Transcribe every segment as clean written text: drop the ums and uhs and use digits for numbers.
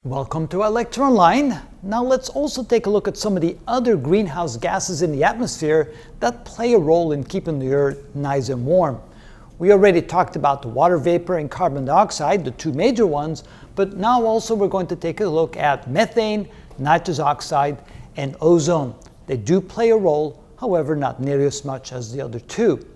Welcome to our lecture online. Now let's also take a look at some of the other greenhouse gases in the atmosphere that play a role in keeping the Earth nice and warm. We already talked about the water vapor and carbon dioxide, the two major ones, but now also we're going to take a look at methane, nitrous oxide, and ozone. They do play a role, however, not nearly as much as the other two.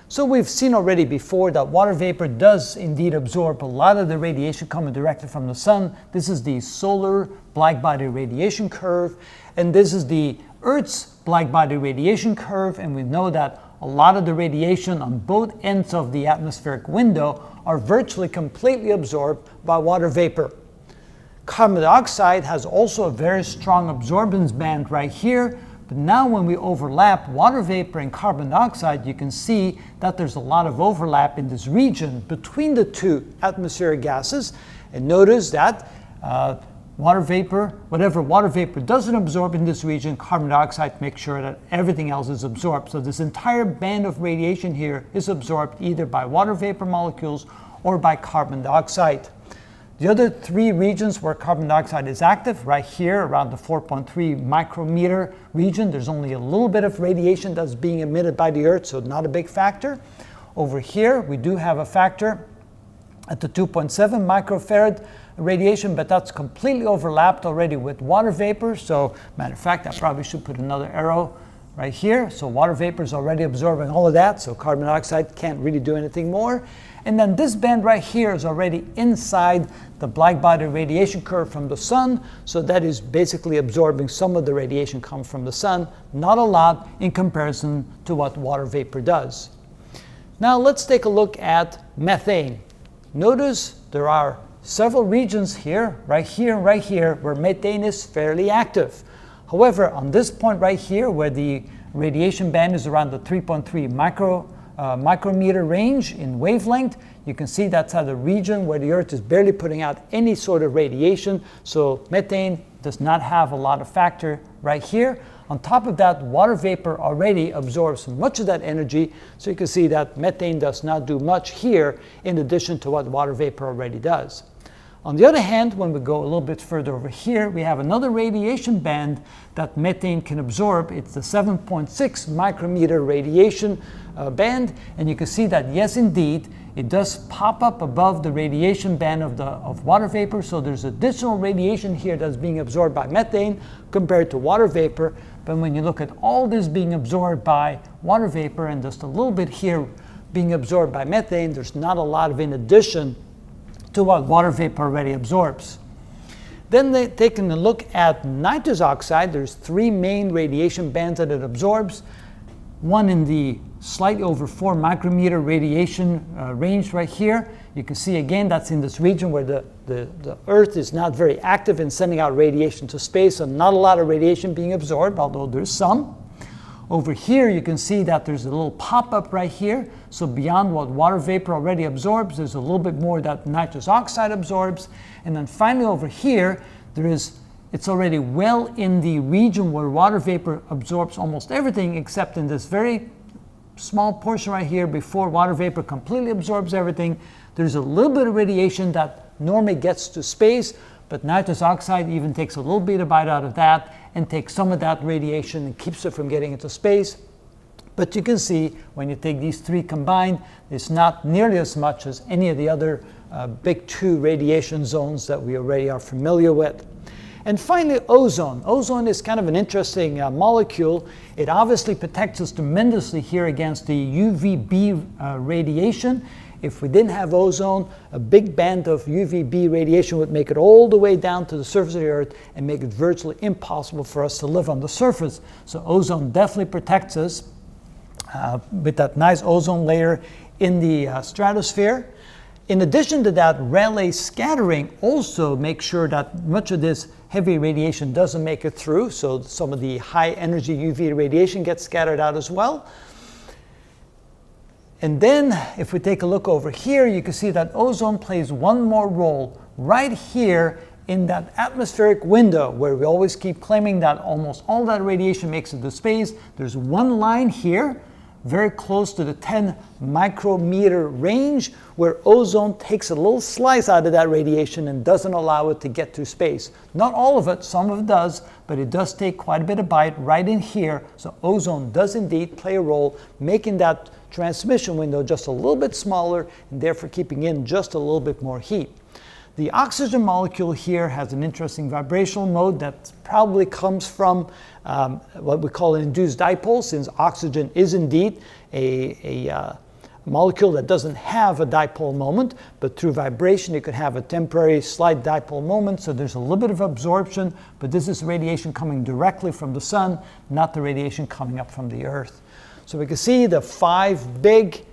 So we've seen already before that water vapor does indeed absorb a lot of the radiation coming directly from the sun. This is the solar blackbody radiation curve, and this is the Earth's blackbody radiation curve, and we know that a lot of the radiation on both ends of the atmospheric window are virtually completely absorbed by water vapor. Carbon dioxide has also a very strong absorbance band right here. But now when we overlap water vapor and carbon dioxide, you can see that there's a lot of overlap in this region between the two atmospheric gases. And notice that water vapor, whatever water vapor doesn't absorb in this region, carbon dioxide makes sure that everything else is absorbed. So this entire band of radiation here is absorbed either by water vapor molecules or by carbon dioxide. The other three regions where carbon dioxide is active, right here around the 4.3 micrometer region, there's only a little bit of radiation that's being emitted by the Earth, so not a big factor. Over here, we do have a factor at the 2.7 microfarad radiation, but that's completely overlapped already with water vapor. So, matter of fact, I probably should put another arrow right here. So water vapor is already absorbing all of that, so carbon dioxide can't really do anything more. And then this band right here is already inside the blackbody radiation curve from the sun, so that is basically absorbing some of the radiation coming from the sun, not a lot in comparison to what water vapor does. Now let's take a look at methane. Notice there are several regions here, right here, where methane is fairly active. However, on this point right here, where the radiation band is around the 3.3 micrometer range in wavelength, you can see that's at a region where the Earth is barely putting out any sort of radiation, so methane does not have a lot of factor right here. On top of that, water vapor already absorbs much of that energy, so you can see that methane does not do much here in addition to what water vapor already does. On the other hand, when we go a little bit further over here, we have another radiation band that methane can absorb. It's the 7.6 micrometer radiation band, and you can see that yes, indeed, it does pop up above the radiation band of water vapor, so there's additional radiation here that's being absorbed by methane compared to water vapor. But when you look at all this being absorbed by water vapor and just a little bit here being absorbed by methane, there's not a lot of in addition to what water vapor already absorbs. Then taking a look at nitrous oxide, there's three main radiation bands that it absorbs. One in the slightly over 4 micrometer radiation range right here. You can see again that's in this region where the Earth is not very active in sending out radiation to space, so not a lot of radiation being absorbed, although there's some. Over here you can see that there's a little pop-up right here, so beyond what water vapor already absorbs, there's a little bit more that nitrous oxide absorbs. And then finally over here, it's already well in the region where water vapor absorbs almost everything, except in this very small portion right here before water vapor completely absorbs everything. There's a little bit of radiation that normally gets to space, but nitrous oxide even takes a little bit of bite out of that and takes some of that radiation and keeps it from getting into space. But you can see when you take these three combined, it's not nearly as much as any of the other big two radiation zones that we already are familiar with. And finally, ozone. Ozone is kind of an interesting molecule. It obviously protects us tremendously here against the UVB radiation. If we didn't have ozone, a big band of UVB radiation would make it all the way down to the surface of the Earth and make it virtually impossible for us to live on the surface. So ozone definitely protects us with that nice ozone layer in the stratosphere. In addition to that, Rayleigh scattering also makes sure that much of this heavy radiation doesn't make it through, so some of the high energy UV radiation gets scattered out as well. And then if we take a look over here, you can see that ozone plays one more role right here in that atmospheric window where we always keep claiming that almost all that radiation makes it to space. There's one line here very close to the 10 micrometer range, where ozone takes a little slice out of that radiation and doesn't allow it to get through space. Not all of it, some of it does, but it does take quite a bit of bite right in here. So ozone does indeed play a role, making that transmission window just a little bit smaller and therefore keeping in just a little bit more heat. The oxygen molecule here has an interesting vibrational mode that probably comes from what we call an induced dipole, since oxygen is indeed a molecule that doesn't have a dipole moment, but through vibration it could have a temporary slight dipole moment, so there's a little bit of absorption, but this is radiation coming directly from the sun, not the radiation coming up from the Earth. So we can see the 5 big,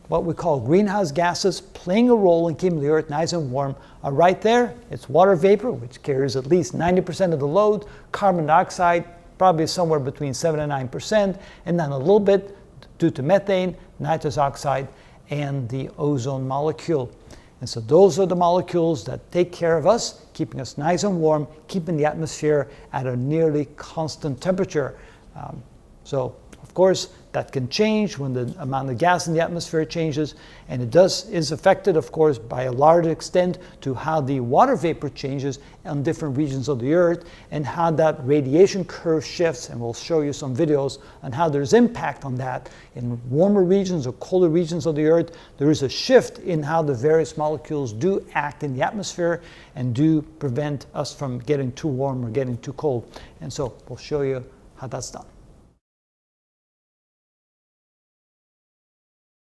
what we call greenhouse gases playing a role in keeping the Earth nice and warm are right there. It's water vapor, which carries at least 90% of the load, carbon dioxide, probably somewhere between 7 and 9%, and then a little bit due to methane, nitrous oxide, and the ozone molecule. And so those are the molecules that take care of us, keeping us nice and warm, keeping the atmosphere at a nearly constant temperature. So of course, that can change when the amount of gas in the atmosphere changes, and it is affected, of course, by a large extent to how the water vapor changes on different regions of the Earth and how that radiation curve shifts, and we'll show you some videos on how there's impact on that. In warmer regions or colder regions of the Earth, there is a shift in how the various molecules do act in the atmosphere and do prevent us from getting too warm or getting too cold. And so we'll show you how that's done.